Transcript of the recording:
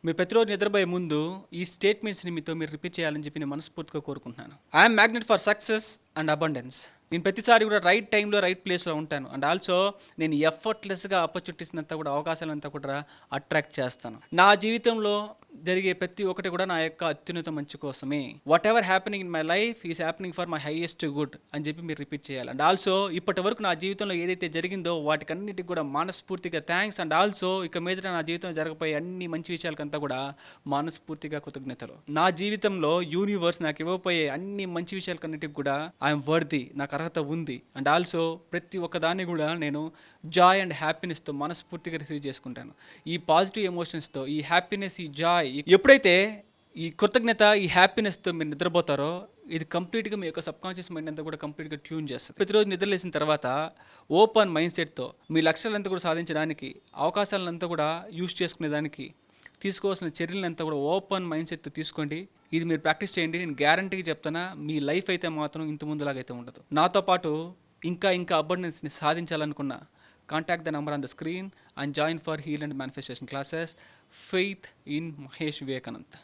మీరు ప్రతిరోజు నిద్రపోయే ముందు ఈ స్టేట్మెంట్స్ని మీరు రిపీట్ చేయాలని చెప్పి నేను మనస్ఫూర్తిగా కోరుకుంటున్నాను. I'm magnet for success and abundance. నేను ప్రతిసారి కూడా రైట్ టైంలో రైట్ ప్లేస్లో ఉంటాను. అండ్ ఆల్సో నేను ఎఫర్ట్లెస్గా ఆపర్చునిటీస్ని అంతా కూడా, అవకాశాలంతా కూడా అట్రాక్ట్ చేస్తాను. నా జీవితంలో జరిగే ప్రతి ఒక్కటి కూడా నా యొక్క అత్యున్నత మంచి కోసమే. What ever happening in my life is happening for my highest good అని చెప్పి మీరు రిపీట్ చేయాలి. అండ్ ఆల్సో ఇప్పటి వరకు నా జీవితంలో ఏదైతే జరిగిందో వాటికన్నిటికి కూడా మనస్ఫూర్తిగా థ్యాంక్స్. అండ్ ఆల్సో ఇక మీద నా జీవితంలో జరగబోయే అన్ని మంచి విషయాలకంతా కూడా మనస్ఫూర్తిగా కృతజ్ఞతలు. నా జీవితంలో యూనివర్స్ నాకు ఇవ్వబోయే అన్ని మంచి విషయాలకన్నిటికి కూడా ఐఎమ్ వర్ది, నాకు అర్హత ఉంది. అండ్ ఆల్సో ప్రతి ఒక్కదాన్ని కూడా నేను జాయ్ అండ్ హ్యాపీనెస్తో మనస్ఫూర్తిగా రిసీవ్ చేసుకుంటాను. ఈ పాజిటివ్ ఎమోషన్స్తో, ఈ హ్యాపీనెస్, ఈ జాయ్, ఎప్పుడైతే ఈ కృతజ్ఞత, ఈ హ్యాపీనెస్తో మీరు నిద్రపోతారో ఇది కంప్లీట్గా మీ యొక్క సబ్కాన్షియస్ మైండ్ అంతా కూడా కంప్లీట్గా ట్యూన్ చేస్తుంది. ప్రతిరోజు నిద్రలేసిన తర్వాత ఓపెన్ మైండ్ సెట్తో మీ లక్ష్యాలంతా కూడా సాధించడానికి, అవకాశాలంతా కూడా యూజ్ చేసుకునేదానికి తీసుకోవాల్సిన చర్యలంతా కూడా ఓపెన్ మైండ్ సెట్తో తీసుకోండి. ఇది మీరు ప్రాక్టీస్ చేయండి. నేను గ్యారంటీగా చెప్తానా, మీ లైఫ్ అయితే మాత్రం ఇంత ముందులాగైతే ఉండదు. నాతో పాటు ఇంకా అబండెన్స్ని సాధించాలనుకున్న contact the number on the screen and join for heal and manifestation classes. Faith in Mahesh Vivekanand.